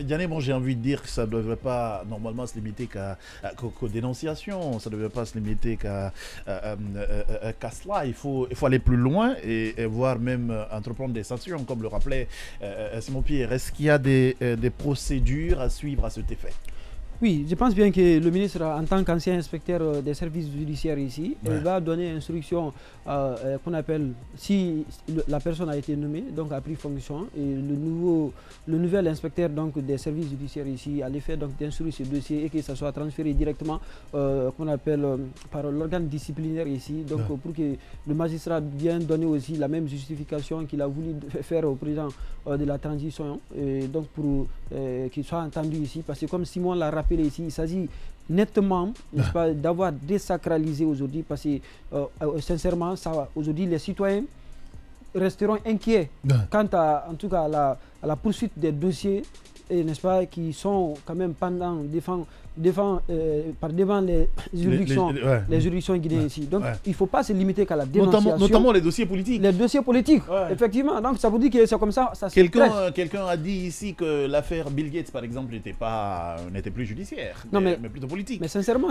Diané, bon, j'ai envie de dire que ça ne devrait pas normalement se limiter qu'aux dénonciations, ça ne devrait pas se limiter qu'à cela. Il faut aller plus loin et voire même entreprendre des sanctions, comme le rappelait Simon Pierre. Est-ce qu'il y a des procédures à suivre à cet effet? Oui, je pense bien que le ministre, en tant qu'ancien inspecteur des services judiciaires ici, va donner instruction qu'on appelle, si la personne a été nommée, donc a pris fonction, et le nouvel inspecteur donc, des services judiciaires ici a l'effet d'instruire ce dossier et que ça soit transféré directement qu'on appelle par l'organe disciplinaire ici, donc pour que le magistrat vienne donner aussi la même justification qu'il a voulu faire au président de la transition, et donc pour qu'il soit entendu ici, parce que comme Simon l'a rappelé ici, il s'agit nettement d'avoir désacralisé aujourd'hui, parce que sincèrement, aujourd'hui les citoyens resteront inquiets quant à, en tout cas, à la poursuite des dossiers, n'est-ce pas, qui sont quand même devant les juridictions, les juridictions guinéennes ici. Donc il ne faut pas se limiter qu'à la dénonciation. Notamment les dossiers politiques. Les dossiers politiques, effectivement. Donc ça vous dit que c'est comme ça. Quelqu'un a dit ici que l'affaire Bill Gates, par exemple, n'était plus judiciaire, mais plutôt politique. Mais sincèrement,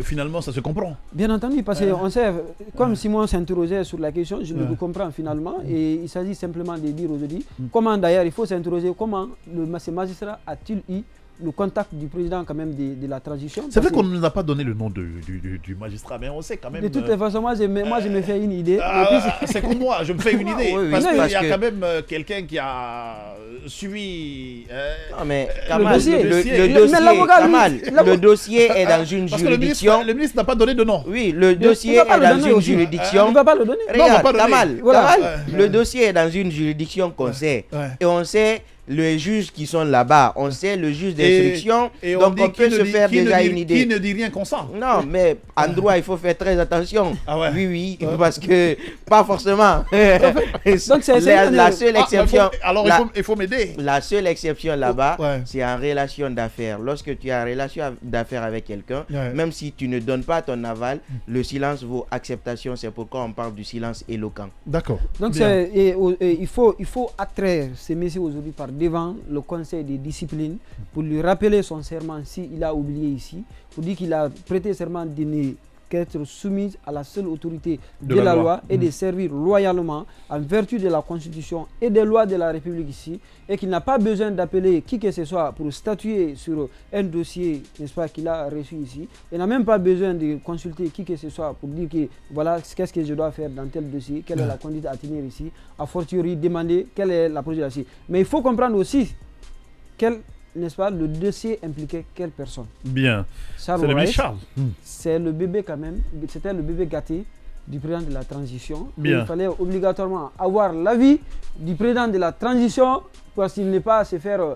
finalement, ça se comprend. Bien entendu, parce qu'on sait, comme Simon s'interrogeait sur la question, je le comprends finalement, et il s'agit simplement de dire aujourd'hui, comment d'ailleurs il faut s'interroger, comment ce magistrat a-t-il eu le contact du président quand même de la transition. C'est vrai qu'on ne nous a pas donné le nom du magistrat, mais on sait quand même... De toutes les façons, moi je me fais une idée. C'est comme moi, je me fais une idée. Parce qu'il y a quand même quelqu'un qui a suivi... non mais Kamal, le dossier est dans une juridiction... Le ministre n'a pas donné de nom. Oui, le dossier est dans une juridiction... Il ne va pas le donner. Regarde, Kamal, le dossier est dans une juridiction qu'on sait. Et on sait... les juges qui sont là-bas, on sait le juge d'instruction, donc on peut se faire déjà une idée. Qui ne dit rien consent. Non, mais en droit, il faut faire très attention. Oui, parce que pas forcément. Donc c'est la seule exception. Alors il faut m'aider. La seule exception là-bas, c'est en relation d'affaires. Lorsque tu es en relation d'affaires avec quelqu'un, même si tu ne donnes pas ton aval, le silence vaut acceptation. C'est pourquoi on parle du silence éloquent. D'accord. Donc il faut attraire ces messieurs aujourd'hui par devant le conseil de discipline pour lui rappeler son serment s'il a oublié ici, pour dire qu'il a prêté serment de ne qu'être soumis à la seule autorité de la loi et de servir loyalement en vertu de la Constitution et des lois de la République ici, et qu'il n'a pas besoin d'appeler qui que ce soit pour statuer sur un dossier, n'est-ce pas, qu'il a reçu ici. Il n'a même pas besoin de consulter qui que ce soit pour dire que voilà, qu'est-ce que je dois faire dans tel dossier, quelle est la conduite à tenir ici, a fortiori demander quelle est la procédure ici. Mais il faut comprendre aussi n'est-ce pas, le dossier impliquait quelle personne. Bien. C'est le bébé Charles. C'est le bébé quand même, c'était le bébé gâté du président de la transition. Bien. Il fallait obligatoirement avoir l'avis du président de la transition pour qu'il ne pas se faire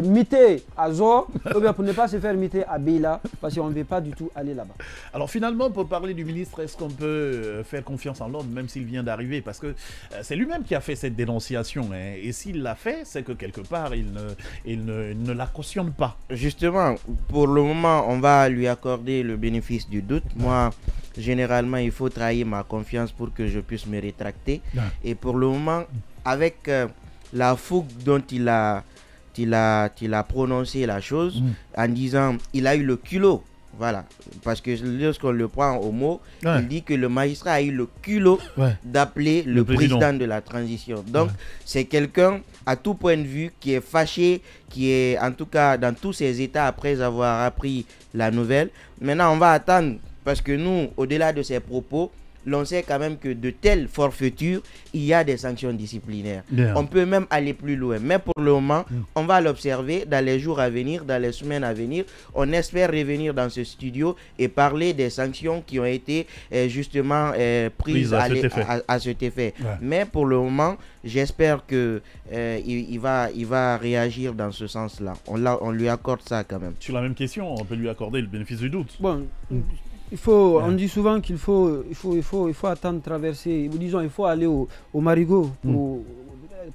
miter à Zor, ou bien pour ne pas se faire miter à Beila, parce qu'on ne veut pas du tout aller là-bas. Alors finalement, pour parler du ministre, est-ce qu'on peut faire confiance en l'ordre, même s'il vient d'arriver? Parce que c'est lui-même qui a fait cette dénonciation, hein, et s'il l'a fait, c'est que quelque part, il ne la cautionne pas. Justement, pour le moment, on va lui accorder le bénéfice du doute. Moi, généralement, il faut trahir ma confiance pour que je puisse me rétracter. Et pour le moment, avec la fougue dont il a prononcé la chose, en disant il a eu le culot, voilà, parce que lorsqu'on le prend au mot, il dit que le magistrat a eu le culot d'appeler le président de la transition. Donc c'est quelqu'un à tout point de vue qui est fâché, qui est en tout cas dans tous ses états après avoir appris la nouvelle. Maintenant on va attendre, parce que nous, au-delà de ses propos, l'on sait quand même que de telles forfaitures, il y a des sanctions disciplinaires. On peut même aller plus loin. Mais pour le moment, on va l'observer dans les jours à venir, dans les semaines à venir. On espère revenir dans ce studio et parler des sanctions qui ont été justement prises à cet effet. Mais pour le moment, j'espère que il va réagir dans ce sens-là. On lui accorde ça quand même. Sur la même question, on peut lui accorder le bénéfice du doute. Bon. On dit souvent qu'il faut attendre traverser, disons il faut aller au marigot pour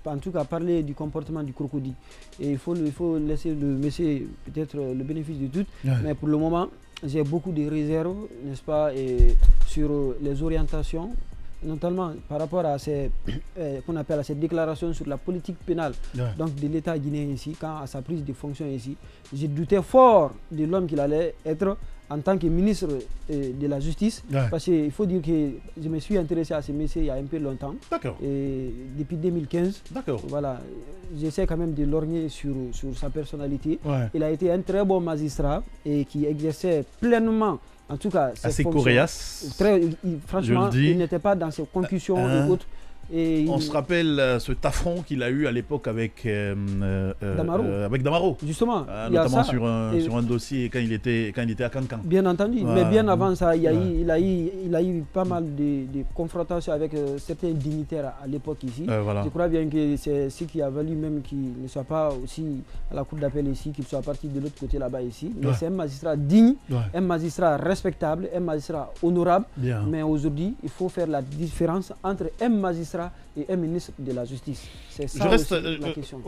en tout cas parler du comportement du crocodile. Et il faut laisser le monsieur peut-être le bénéfice du doute, mais pour le moment j'ai beaucoup de réserves, n'est-ce pas, sur les orientations notamment par rapport à ces, qu'on appelle à ces déclarations sur la politique pénale donc de l'État guinéen ici, quand à sa prise de fonction ici, j'ai douté fort de l'homme qu'il allait être en tant que ministre de la Justice, parce qu'il faut dire que je me suis intéressé à ce métier il y a un peu longtemps, et depuis 2015, voilà, j'essaie quand même de lorgner sur sa personnalité. Il a été un très bon magistrat et qui exerçait pleinement, en tout cas, assez coriace. Franchement, il n'était pas dans ses concussions et autres. Et on se rappelle ce tafron qu'il a eu à l'époque avec Damaro. Justement, notamment sur un dossier quand il était à Cancan. Bien entendu, mais bien avant ça, il a eu pas mal de confrontations avec certains dignitaires à l'époque ici. Je crois bien que c'est ce qui a valu même qu'il ne soit pas aussi à la cour d'appel ici, qu'il soit parti de l'autre côté là-bas ici. Mais c'est un magistrat digne, un magistrat respectable, un magistrat honorable. Mais aujourd'hui, il faut faire la différence entre un magistrat et un ministre de la Justice. C'est ça aussi la question.